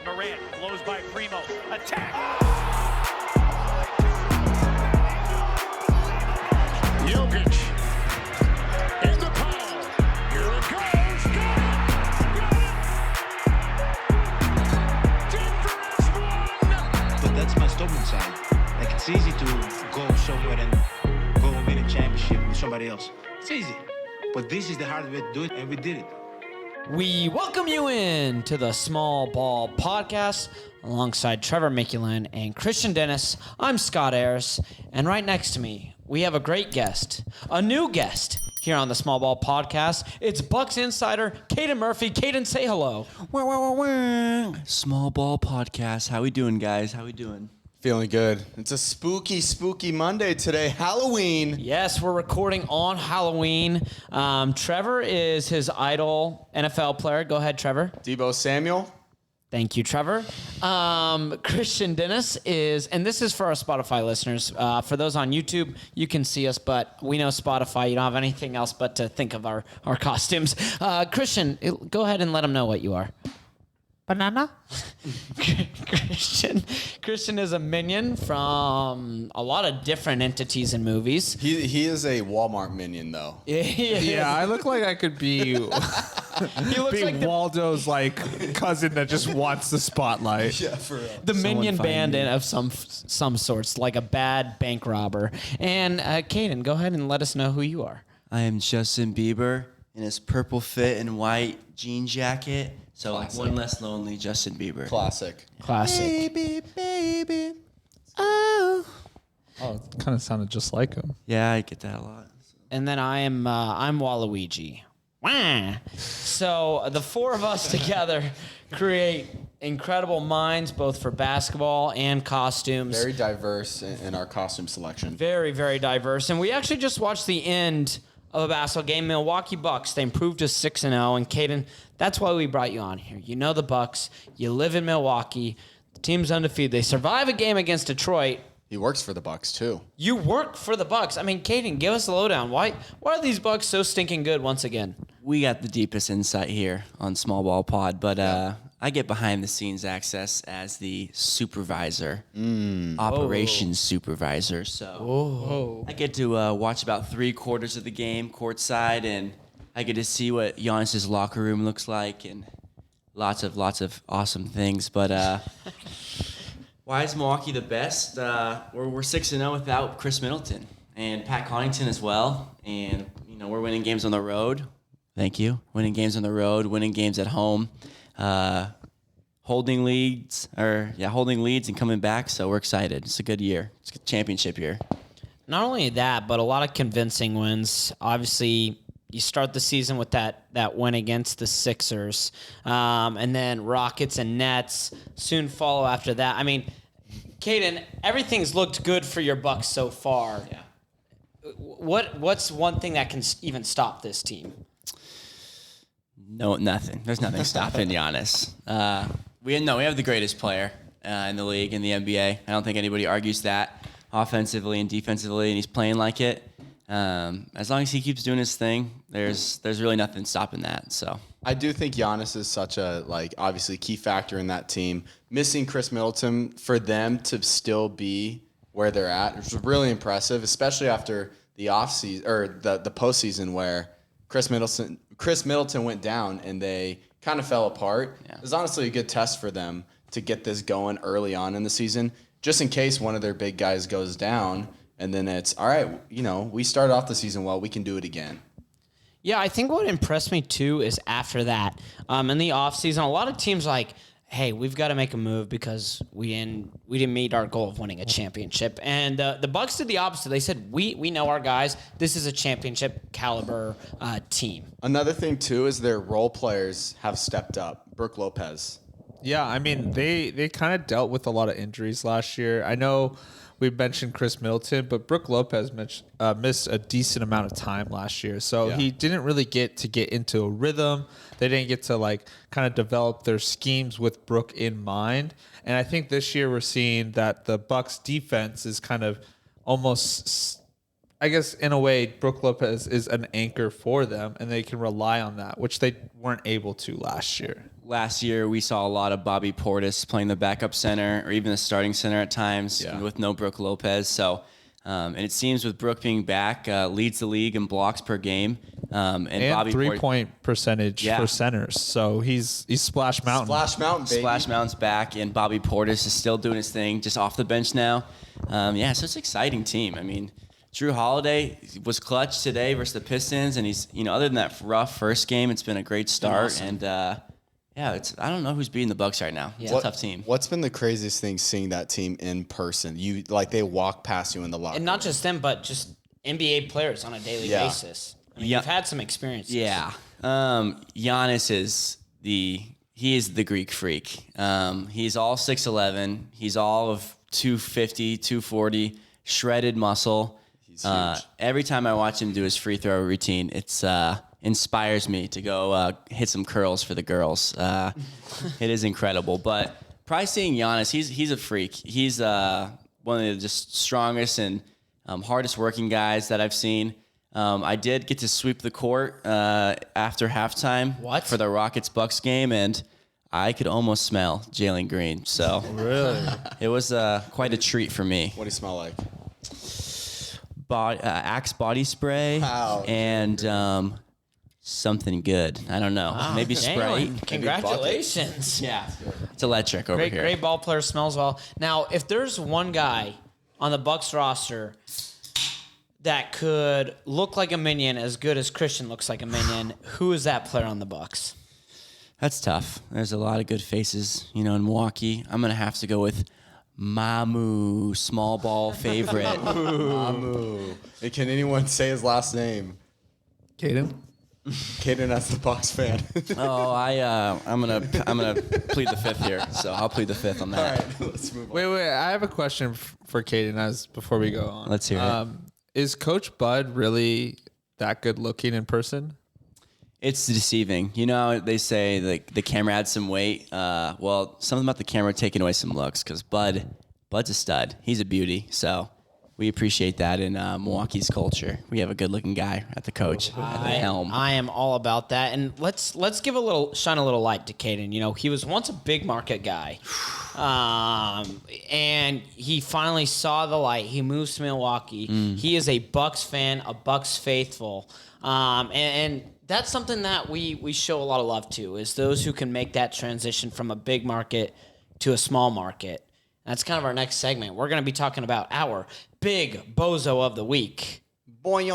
Morant blows by Primo. Attack. Jokic in the power. Here it goes. Got it. Denver has won. But that's my stubborn side. Like, it's easy to go somewhere and go win a championship with somebody else. It's easy. But this is the hard way to do it, and we did it. We welcome you in to the Small Ball Podcast alongside Trevor Mikulin and Christian Dennis. I'm Scott Ayers, and right next to me, we have a great guest, a new guest here on the Small Ball Podcast. It's Bucks insider Caden Murphy. Caden, say hello. Small Ball Podcast. How we doing, guys? How we doing? Feeling good. It's a spooky, spooky Monday today. Halloween. Yes, we're recording on Halloween. Trevor is his idol NFL player. Go ahead, Trevor. Deebo Samuel. Thank you, Trevor. Christian Dennis is, and this is for our Spotify listeners. For those on YouTube, you can see us, but we know Spotify, you don't have anything else but to think of our costumes. Christian, go ahead and let them know what you are. Banana? Christian is a minion from a lot of different entities and movies. He is a Walmart minion, though. Yeah, I look like I could be, He looks be like Waldo's cousin that just wants the spotlight. Yeah, for real. the minion find bandit me. of some sorts, like a bad bank robber. And Caden, go ahead and let us know who you are. I am Justin Bieber in his purple fit and white jean jacket. So Classic. one less lonely Justin Bieber. Classic. Classic. Baby. Oh, it kind of sounded just like him. Yeah, I get that a lot. And then I'm Waluigi. Wah. So the four of us together create incredible minds, both for basketball and costumes. Very diverse in our costume selection. Very, very diverse. And we actually just watched the end of a basketball game. Milwaukee Bucks, they improved to 6-0. And Caden, that's why we brought you on here. You know the Bucks. You live in Milwaukee. The team's undefeated. They survive a game against Detroit. He works for the Bucks, too. You work for the Bucks. I mean, Caden, give us the lowdown. Why are these Bucks so stinking good once again? We got the deepest insight here on Small Ball Pod, but I get behind the scenes access as the supervisor, operations supervisor. So I get to watch about 3/4 of the game courtside, and I get to see what Giannis's locker room looks like, and lots of awesome things. But why is Milwaukee the best? We're 6-0 without Chris Middleton and Pat Connaughton as well, and we're winning games on the road. Thank you. Winning games on the road, winning games at home, holding leads and coming back. So we're excited. It's a good year. It's a championship year. Not only that, but a lot of convincing wins. Obviously, you start the season with that win against the Sixers, and then Rockets and Nets soon follow after that. I mean, Caden, everything's looked good for your Bucks so far. Yeah. What's one thing that can even stop this team? No, nothing. There's nothing stopping Giannis. We have the greatest player in the league, in the NBA. I don't think anybody argues that, offensively and defensively, and he's playing like it. As long as he keeps doing his thing, there's really nothing stopping that. So I do think Giannis is such a, obviously key factor in that team. Missing Chris Middleton, for them to still be where they're at, which was really impressive, especially after the offseason or the postseason where Chris Middleton went down and they kind of fell apart. Yeah. It was honestly a good test for them to get this going early on in the season, just in case one of their big guys goes down, and then it's, all right, we started off the season well, we can do it again. Yeah, I think what impressed me too is after that, in the offseason, a lot of teams hey, we've got to make a move because we didn't meet our goal of winning a championship. And the Bucks did the opposite. They said, we know our guys. This is a championship caliber team. Another thing, too, is their role players have stepped up. Brook Lopez. Yeah, I mean, they kind of dealt with a lot of injuries last year. I know we mentioned Chris Middleton, but Brook Lopez missed a decent amount of time last year. So he didn't really get into a rhythm. They didn't get to kind of develop their schemes with Brook in mind. And I think this year we're seeing that the Bucks defense is kind of almost, I guess in a way, Brook Lopez is an anchor for them and they can rely on that, which they weren't able to last year. last year we saw a lot of Bobby Portis playing the backup center or even the starting center at times with no Brook Lopez. So, and it seems with Brook being back, leads the league in blocks per game. And Bobby 3-point percentage for centers. So he's Splash Mountain. Splash Mountain, baby. Splash Mountain's back, and Bobby Portis is still doing his thing, just off the bench now. So it's an exciting team. I mean, Drew Holiday was clutch today versus the Pistons, and he's, other than that rough first game, it's been a great start. Awesome. And I don't know who's beating the Bucks right now. It's a tough team. What's been the craziest thing seeing that team in person? They walk past you in the locker room. And not just them, but just NBA players on a daily basis. I mean, you've had some experiences. Yeah. Giannis is the Greek freak. He's all 6'11". He's all of 250, 240, shredded muscle. He's huge. Every time I watch him do his free throw routine, it's inspires me to go hit some curls for the girls. It is incredible. But probably seeing Giannis, he's a freak. He's one of the just strongest and hardest working guys that I've seen. I did get to sweep the court after halftime for the Rockets-Bucks game, and I could almost smell Jalen Green. So really, it was quite a treat for me. What do you smell like? Axe body spray and something good. I don't know. Maybe Sprite. Congratulations. Yeah. It's electric over here. Great ball player, smells well. Now, if there's one guy on the Bucks roster that could look like a minion as good as Christian looks like a minion, who is that player on the Bucks? That's tough. There's a lot of good faces, in Milwaukee. I'm going to have to go with Mamu, small ball favorite. Mamu. Hey, can anyone say his last name? Caden? Caden as the Bucks fan. I'm gonna plead the fifth here. So I'll plead the fifth on that. All right, let's move on. Wait. I have a question for Caden before we go on. Let's hear it. Is Coach Bud really that good looking in person? It's deceiving. They say the camera adds some weight. Something about the camera taking away some looks because Bud's a stud. He's a beauty. So we appreciate that in Milwaukee's culture. We have a good-looking guy at the helm. I am all about that. And let's shine a little light to Caden. He was once a big market guy. And he finally saw the light. He moves to Milwaukee. He is a Bucks fan, a Bucks faithful. And that's something that we show a lot of love to, is those who can make that transition from a big market to a small market. That's kind of our next segment. We're going to be talking about our big bozo of the week. And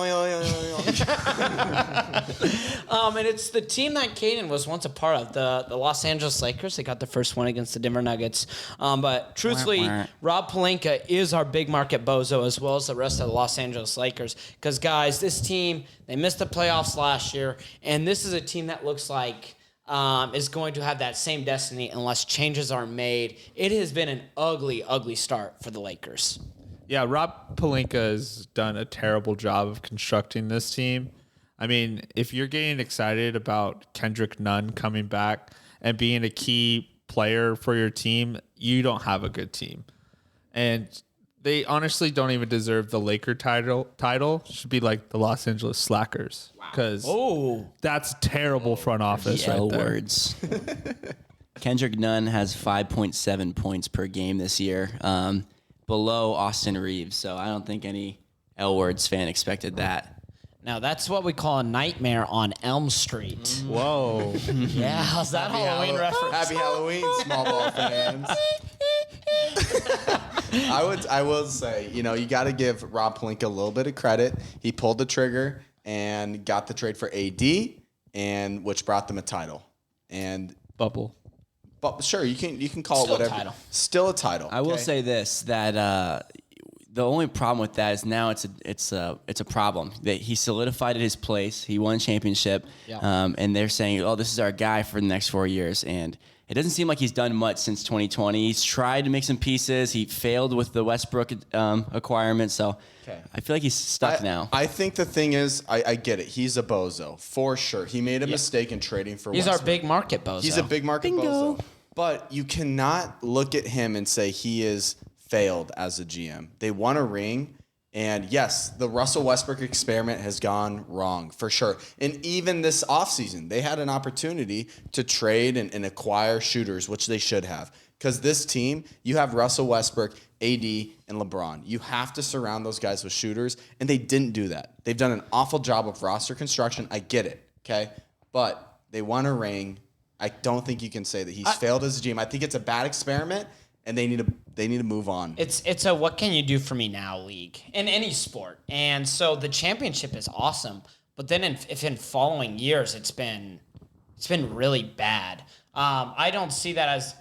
it's the team that Caden was once a part of, the Los Angeles Lakers. They got the first one against the Denver Nuggets. But truthfully, Rob Pelinka is our big market bozo, as well as the rest of the Los Angeles Lakers. Because, guys, this team, they missed the playoffs last year, and this is a team that looks like is going to have that same destiny unless changes are made. It has been an ugly, ugly start for the Lakers. Yeah, Rob Pelinka has done a terrible job of constructing this team. I mean, if you're getting excited about Kendrick Nunn coming back and being a key player for your team, you don't have a good team. And they honestly don't even deserve the Laker title. Should be like the Los Angeles Slackers. Because that's terrible front office right there. Words. Kendrick Nunn has 5.7 points per game this year. Below Austin Reeves, so I don't think any L-Words fan expected that. Now, that's what we call a nightmare on Elm Street. Whoa. Yeah, how's that Halloween reference? Happy Halloween, small ball fans. I will say, you got to give Rob Pelinka a little bit of credit. He pulled the trigger and got the trade for AD, and which brought them a title. And Bubble. But sure, you can call Still it whatever. Title. Still a title. I will say this, that the only problem with that is now it's a problem that he solidified his place. He won a championship, and they're saying, "Oh, this is our guy for the next 4 years." And it doesn't seem like he's done much since 2020. He's tried to make some pieces. He failed with the Westbrook acquirement, so I feel like he's stuck now. I think the thing is, I get it. He's a bozo for sure. He made a mistake in trading for. He's Westbrook. our big market bozo. He's a big market bozo. But you cannot look at him and say he is failed as a GM. They won a ring, And yes, the Russell Westbrook experiment has gone wrong for sure. And even this offseason, they had an opportunity to trade and acquire shooters, which they should have. Because this team, you have Russell Westbrook, AD, and LeBron. You have to surround those guys with shooters, and they didn't do that. They've done an awful job of roster construction. I get it, okay? But they won a ring. I don't think you can say that he's failed as a GM. I think it's a bad experiment, and they need to move on. It's a what can you do for me now league in any sport. And so the championship is awesome, but then if in following years it's been really bad. I don't see that as,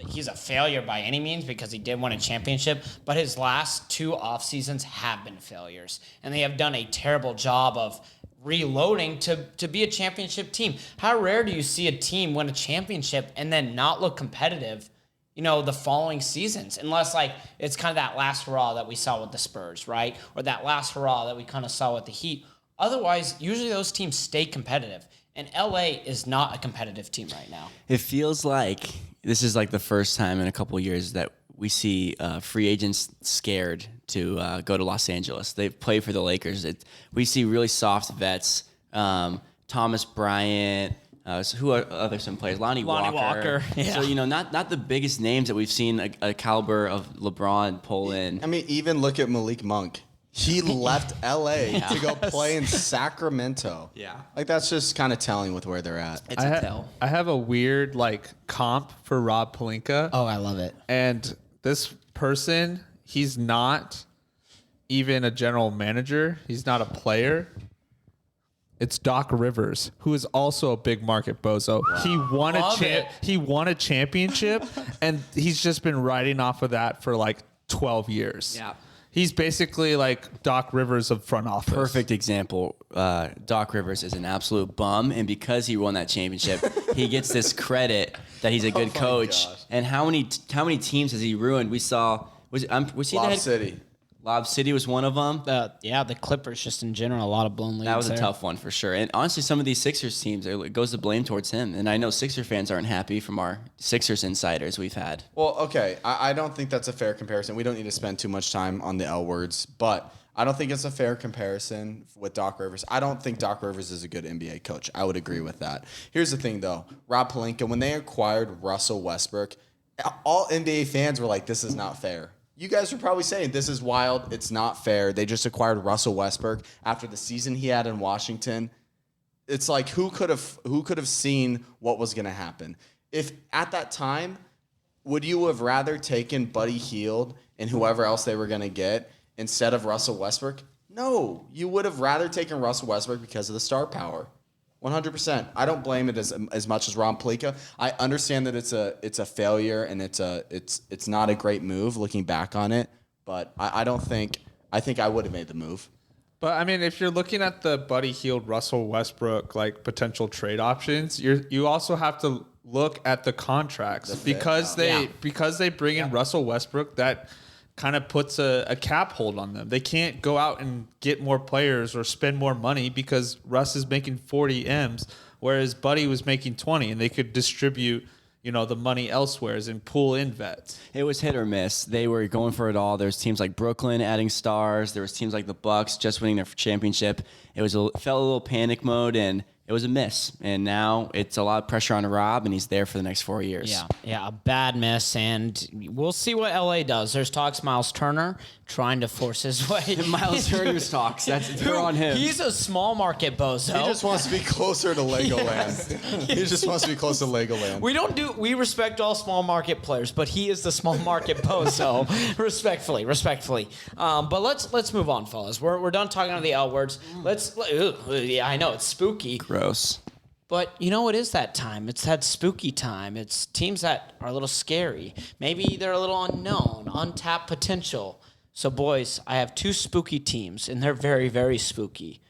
he's a failure by any means because he did win a championship, but his last 2 off seasons have been failures, and they have done a terrible job of reloading to be a championship team. How rare do you see a team win a championship and then not look competitive, the following seasons, unless it's kind of that last hurrah that we saw with the Spurs, right? Or that last hurrah that we kind of saw with the Heat. Otherwise, usually those teams stay competitive, and LA is not a competitive team right now. It feels like this is the first time in a couple of years that we see free agents scared to go to Los Angeles. They play for the Lakers. We see really soft vets. Thomas Bryant. So who are other some players? Lonnie Walker. Yeah. So not the biggest names that we've seen a caliber of LeBron pull in. I mean, even look at Malik Monk. He left LA to go play in Sacramento. Yeah. That's just kind of telling with where they're at. It's a tell. I have a weird comp for Rob Pelinka. Oh, I love it. And this person, he's not even a general manager. He's not a player. It's Doc Rivers, who is also a big market bozo. Wow. He won a championship, and he's just been riding off of that for 12 years. Yeah. He's basically Doc Rivers of front office. Perfect example. Doc Rivers is an absolute bum, and because he won that championship, he gets this credit that he's a good coach. Gosh. And how many teams has he ruined? We saw was he Lob City. Lob City was one of them. The Clippers just in general, a lot of blown leads. That was a tough one for sure. And honestly, some of these Sixers teams, it goes the blame towards him. And I know Sixer fans aren't happy from our Sixers insiders we've had. Well, okay. I don't think that's a fair comparison. We don't need to spend too much time on the L words, but I don't think it's a fair comparison with Doc Rivers. I don't think Doc Rivers is a good NBA coach. I would agree with that. Here's the thing, though. Rob Pelinka, when they acquired Russell Westbrook, all NBA fans were like, this is not fair. You guys are probably saying this is wild. It's not fair. They just acquired Russell Westbrook after the season he had in Washington. It's who could have seen what was going to happen? If at that time, would you have rather taken Buddy Hield and whoever else they were going to get instead of Russell Westbrook? No, you would have rather taken Russell Westbrook because of the star power. 100%. I don't blame it as much as Rob Pelinka. I understand that it's a failure and it's not a great move looking back on it, but I think I would have made the move. But I mean, if you're looking at the Buddy Hield, Russell Westbrook potential trade options, you also have to look at the contracts because they bring in Russell Westbrook. That kind of puts a cap hold on them. They can't go out and get more players or spend more money because Russ is making 40 M's, whereas Buddy was making 20, and they could distribute, the money elsewhere and pull in vets. It was hit or miss. They were going for it all. There's teams like Brooklyn adding stars. There was teams like the Bucks just winning their championship. It felt a little panic mode, and it was a miss. And now it's a lot of pressure on Rob, and he's there for the next 4 years. Yeah, a bad miss, and we'll see what LA does. There's talks Miles Turner trying to force his way. Miles Turner's talks. They're on him. He's a small market bozo. He just wants to be closer to Legoland. He just wants to be close to Legoland. We respect all small market players, but he is the small market bozo. respectfully. But let's move on, fellas. We're done talking on the L words. Yeah, I know it's spooky. Gross. But it is that time. It's that spooky time. It's teams that are a little scary. Maybe they're a little unknown, untapped potential. So, boys, I have 2 spooky teams, and they're very, very spooky.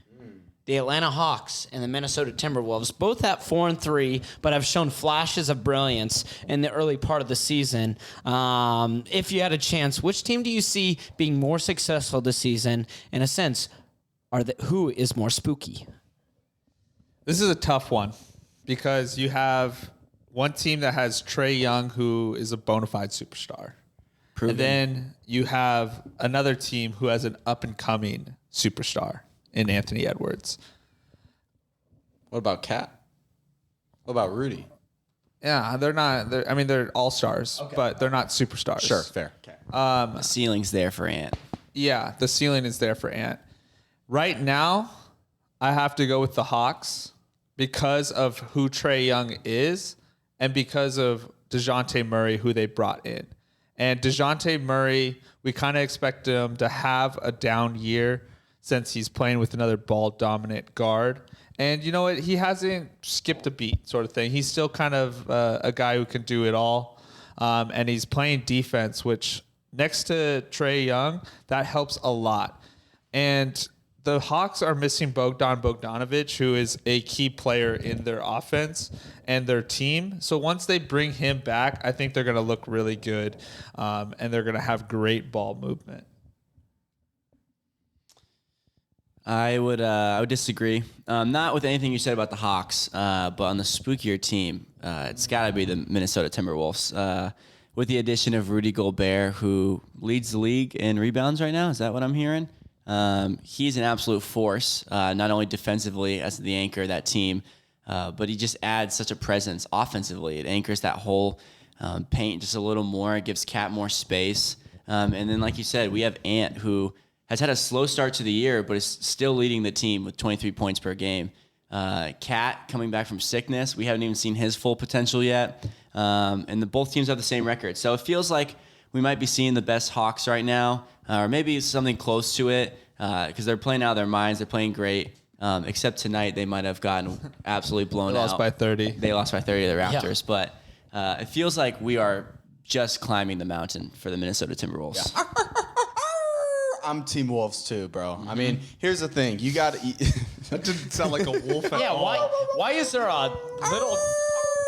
The Atlanta Hawks and the Minnesota Timberwolves, both at 4-3, but have shown flashes of brilliance in the early part of the season. If you had a chance, which team do you see being more successful this season? In a sense, who is more spooky? This is a tough one because you have one team that has Trae Young, who is a bona fide superstar. And then you have another team who has an up-and-coming superstar in Anthony Edwards. What about Cat? What about Rudy? Yeah, they're all-stars, but they're not superstars. Sure, fair. Okay. The ceiling's there for Ant. Yeah, the ceiling is there for Ant. Right now, I have to go with the Hawks because of who Trae Young is and because of DeJounte Murray, who they brought in. And DeJounte Murray, we kind of expect him to have a down year since he's playing with another ball-dominant guard. And you know what? He hasn't skipped a beat sort of thing. He's still kind of a guy who can do it all. And he's playing defense, which next to Trae Young, that helps a lot. And the Hawks are missing Bogdan Bogdanovic, who is a key player in their offense and their team. So once they bring him back, I think they're going to look really good, and they're going to have great ball movement. I would disagree. Not with anything you said about the Hawks, but on the spookier team, it's got to be the Minnesota Timberwolves. With the addition of Rudy Gobert, who leads the league in rebounds right now. Is that what I'm hearing? He's an absolute force, not only defensively as the anchor of that team, but he just adds such a presence offensively. It anchors that whole paint just a little more. It gives Cat more space. And then, like you said, we have Ant, who has had a slow start to the year, but is still leading the team with 23 points per game. Cat coming back from sickness. We haven't even seen his full potential yet. And both teams have the same record. So it feels like we might be seeing the best Hawks right now, or maybe something close to it, because they're playing out of their minds. They're playing great. Except tonight, they might have gotten absolutely blown out. They lost by 30. They lost by 30 to the Raptors. Yeah. But it feels like we are just climbing the mountain for the Minnesota Timberwolves. Yeah. I'm Team Wolves too, bro. I mean, here's the thing. You got to eat. That didn't sound like a wolf at all. Why is there a little...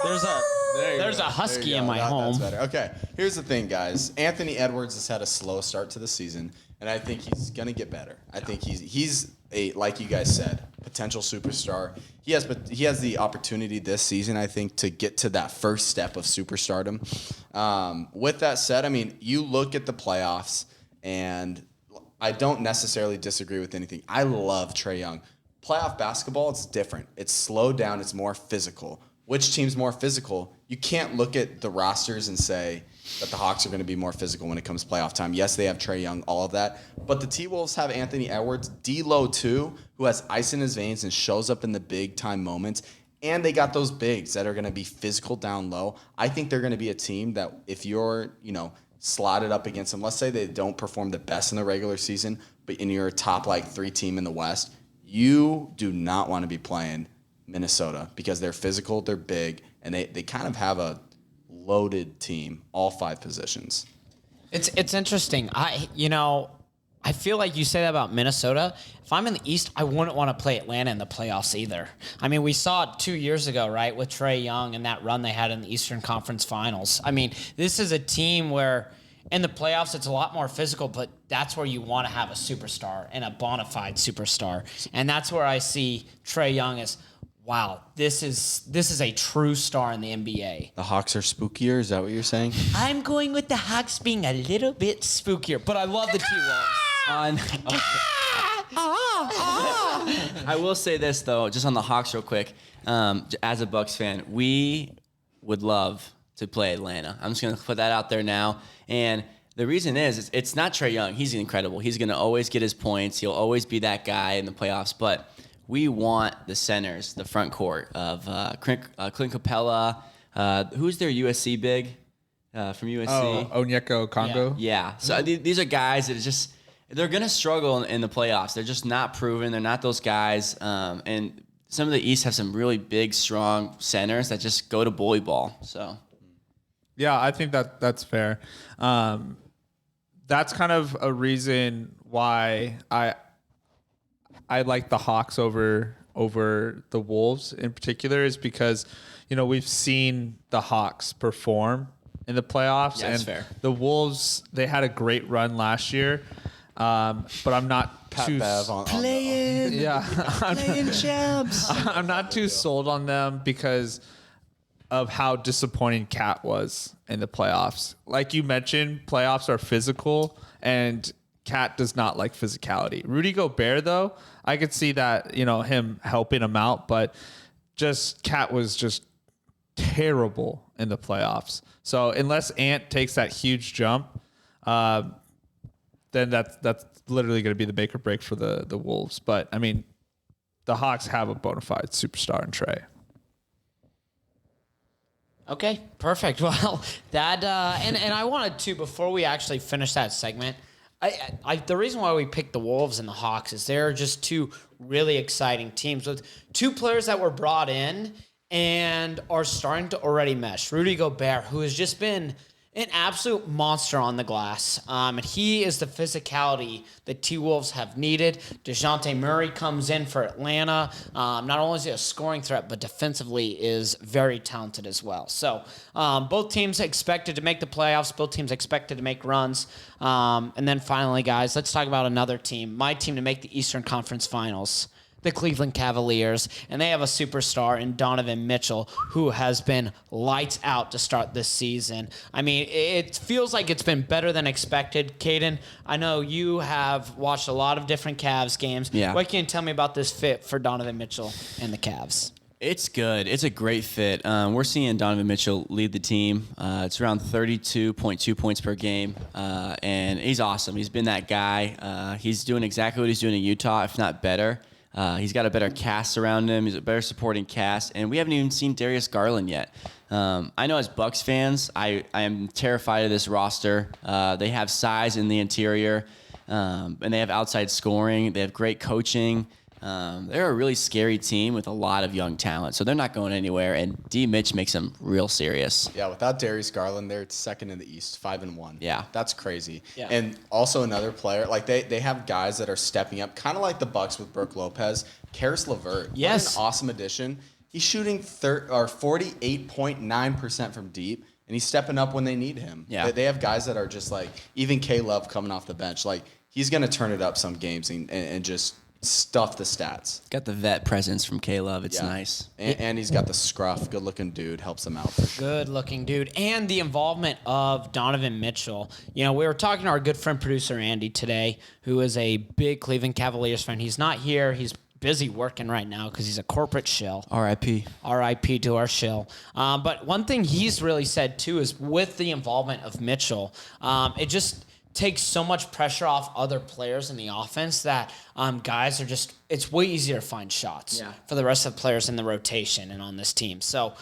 There's a husky in my home. That's better. Okay, here's the thing, guys. Anthony Edwards has had a slow start to the season, and I think he's gonna get better. I think he's a, like you guys said, potential superstar. He has the opportunity this season, I think, to get to that first step of superstardom. With that said, I mean, you look at the playoffs, and I don't necessarily disagree with anything. I love Trae Young. Playoff basketball, it's different. It's slowed down. It's more physical. Which team's more physical? You can't look at the rosters and say that the Hawks are going to be more physical when it comes to playoff time. Yes, they have Trae Young, all of that. But the T-Wolves have Anthony Edwards, D-Lo too, who has ice in his veins and shows up in the big-time moments. And they got those bigs that are going to be physical down low. I think they're going to be a team that if you're, slotted up against them, let's say they don't perform the best in the regular season, but in your top, 3 team in the West, you do not want to be playing Minnesota because they're physical, they're big, and they kind of have a loaded team, all 5 positions. It's interesting. I feel like you say that about Minnesota. If I'm in the East, I wouldn't want to play Atlanta in the playoffs either. I mean, we saw it 2 years ago, right, with Trae Young and that run they had in the Eastern Conference Finals. I mean, this is a team where in the playoffs it's a lot more physical, but that's where you want to have a superstar and a bona fide superstar. And that's where I see Trae Young as, wow, this is a true star in the NBA. The Hawks are spookier? Is that what you're saying? I'm going with the Hawks being a little bit spookier, but I love the T-Wolves. I will say this, though, just on the Hawks real quick. As a Bucks fan, we would love to play Atlanta. I'm just going to put that out there now. And the reason is it's not Trae Young. He's incredible. He's going to always get his points. He'll always be that guy in the playoffs. But we want the centers, the front court of Clint Capella. Who's their USC big from USC? Oh, Onyeka Okongwu. Yeah. So these are guys that just they're going to struggle in the playoffs. They're just not proven. They're not those guys. And some of the East have some really big, strong centers that just go to bully ball. So, yeah, I think that's fair. That's kind of a reason why I like the Hawks over the Wolves in particular is because, we've seen the Hawks perform in the playoffs. Yeah, and that's fair. The Wolves, they had a great run last year. But I'm not Pat Bev on playing champs. I'm not too sold on them because of how disappointing Cat was in the playoffs. Like you mentioned, playoffs are physical, and Cat does not like physicality. Rudy Gobert, though, I could see that, him helping him out, but just Cat was just terrible in the playoffs. So unless Ant takes that huge jump, then that's literally going to be the make or break for the Wolves. But I mean, the Hawks have a bona fide superstar in Trey. Okay, perfect. Well, that and I wanted to, before we actually finish that segment, the reason why we picked the Wolves and the Hawks is they're just two really exciting teams with two players that were brought in and are starting to already mesh. Rudy Gobert, who has just been an absolute monster on the glass. And he is the physicality that T-Wolves have needed. DeJounte Murray comes in for Atlanta. Not only is he a scoring threat, but defensively is very talented as well. So both teams expected to make the playoffs. Both teams expected to make runs. And then finally, guys, let's talk about another team. My team to make the Eastern Conference Finals. The Cleveland Cavaliers, and they have a superstar in Donovan Mitchell, who has been lights out to start this season. I mean, it feels like it's been better than expected. Caden, I know you have watched a lot of different Cavs games. Yeah. What can you tell me about this fit for Donovan Mitchell and the Cavs? It's good. It's a great fit. We're seeing Donovan Mitchell lead the team. It's around 32.2 points per game, and he's awesome. He's been that guy. He's doing exactly what he's doing in Utah, if not better. He's got a better cast around him. He's a better supporting cast, and we haven't even seen Darius Garland yet. I know as Bucks fans, I am terrified of this roster. They have size in the interior, and they have outside scoring. They have great coaching. They're a really scary team with a lot of young talent, so they're not going anywhere. And D. Mitch makes them real serious. Yeah, without Darius Garland, they're second in the East, 5-1. Yeah, that's crazy. Yeah. And also another player, like they have guys that are stepping up, kind of like the Bucks with Brook Lopez. Karis LeVert, yes, what an awesome addition. He's shooting 48.9% from deep, and he's stepping up when they need him. Yeah, they have guys that are just like even K Love coming off the bench, like he's gonna turn it up some games and just stuff the stats. Got the vet presence from K-Love. It's nice. And he's got the scruff. Good-looking dude. Helps him out for sure. Good-looking dude. And the involvement of Donovan Mitchell. We were talking to our good friend producer Andy today, who is a big Cleveland Cavaliers fan. He's not here. He's busy working right now because he's a corporate shill. R.I.P. R.I.P. to our shill. But one thing he's really said, too, is with the involvement of Mitchell, it just takes so much pressure off other players in the offense that guys are just, it's way easier to find shots for the rest of the players in the rotation and on this team. So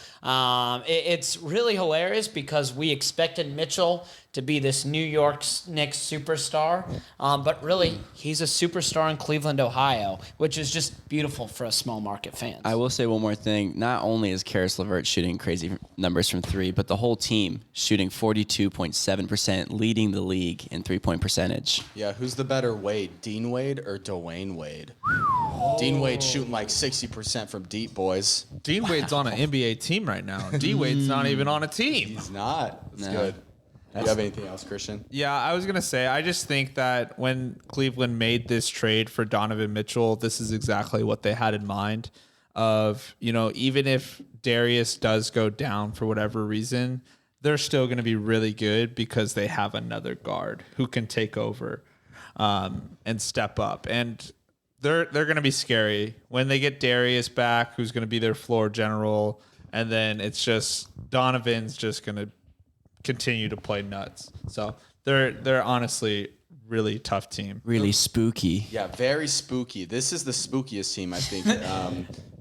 it's really hilarious because we expected Mitchell to be this New York Knicks superstar, but really he's a superstar in Cleveland, Ohio, which is just beautiful for us small market fans. I will say one more thing. Not only is Karis LeVert shooting crazy numbers from three, but the whole team shooting 42.7%, leading the league in three-point percentage. Yeah, who's the better Wade, Dean Wade or Dwayne Wade? Oh. Dean Wade shooting like 60% from deep, boys. Dean Wade's on an NBA team right now. D Wade's not even on a team. He's not. That's good. Do you have anything else, Christian? Yeah, I was going to say, I just think that when Cleveland made this trade for Donovan Mitchell, this is exactly what they had in mind of, even if Darius does go down for whatever reason, they're still going to be really good because they have another guard who can take over and step up. And they're going to be scary when they get Darius back, who's going to be their floor general. And then it's just Donovan's just going to continue to play nuts. So they're honestly really tough team. Really spooky. Yeah, very spooky. This is the spookiest team, I think.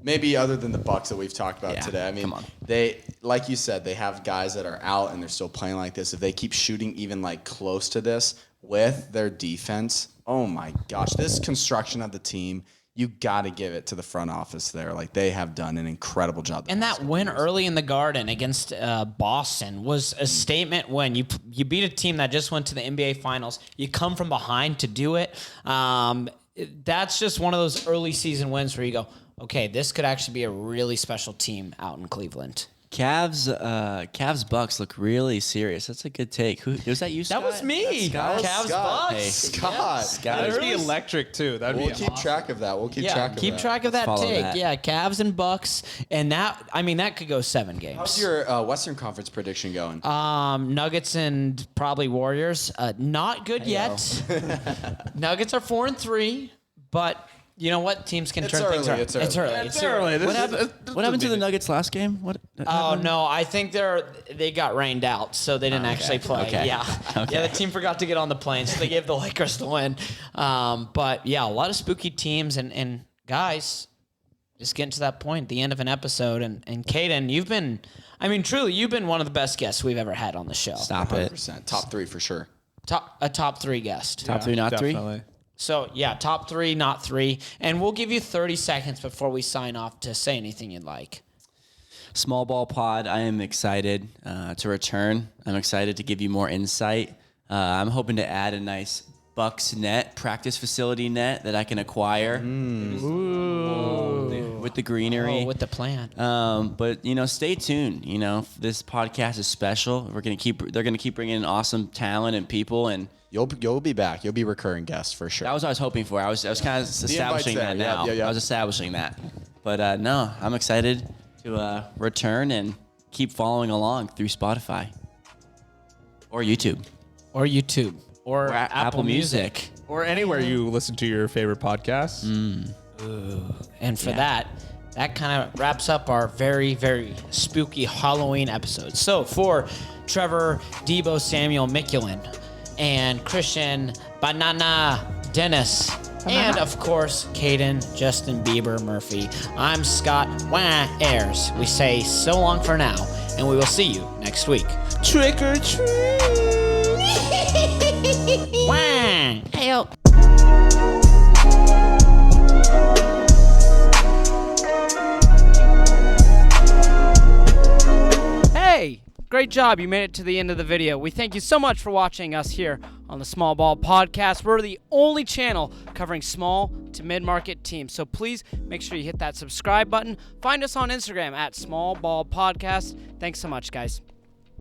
Maybe other than the Bucks that we've talked about today. I mean, they, like you said, they have guys that are out and they're still playing like this. If they keep shooting even like close to this with their defense, oh my gosh, this construction of the team, you got to give it to the front office there. Like, they have done an incredible job. And that win early in the Garden against Boston was a statement. When you beat a team that just went to the NBA Finals, you come from behind to do it. That's just one of those early season wins where you go, okay, this could actually be a really special team out in Cleveland. Cavs Bucks look really serious. That's a good take. Who was that? You? That Scott? was me. Scott? Cavs Scott. Bucks. Hey. Scott. Scott. That'd be electric too. That'd We'll be keep track of that. We'll keep track of that. Keep track of that follow take. that. Yeah, Cavs and Bucks, and that could go 7 games. How's your Western Conference prediction going? Nuggets and probably Warriors. Not good yet. Nuggets are 4-3, but you know what? Teams can turn things around. It's early. It's early. What happened to the Nuggets last game? What? Oh no, I think they got rained out, so they didn't actually play. Okay. Yeah, yeah. The team forgot to get on the plane, so they gave the Lakers the win. But yeah, a lot of spooky teams and guys. Just getting to that point, the end of an episode, and Caden, you've been one of the best guests we've ever had on the show. Stop it. 100%. Top 3 for sure. Top 3 guest. Top 3, not definitely. 3. So yeah, top 3, not 3, and we'll give you 30 seconds before we sign off to say anything you'd like. Small Ball Pod. I am excited to return. I'm excited to give you more insight. I'm hoping to add a nice Bucks net, practice facility net that I can acquire with the greenery. Oh, with the plan. But stay tuned. This podcast is special. They're gonna keep bringing in awesome talent and people, and You'll be back. You'll be recurring guests for sure. that was what I was hoping for. I was kind of establishing that there. now. Yeah. I was establishing that, but no, I'm excited to return and keep following along through Spotify or YouTube Or Apple Music. Or anywhere you listen to your favorite podcasts. And for that kind of wraps up our very, very spooky Halloween episode. So for Trevor, Debo, Samuel, Mikulin, and Christian, Banana, Dennis, and of course, Caden, Justin Bieber, Murphy, I'm Scott Ayers. We say so long for now, and we will see you next week. Trick or treat. Hey, Hey, great job. You made it to the end of the video. We thank you so much for watching us here on the Small Ball Podcast. We're the only channel covering small to mid-market teams. So please make sure you hit that subscribe button. Find us on Instagram at Small Ball Podcast. Thanks so much, guys.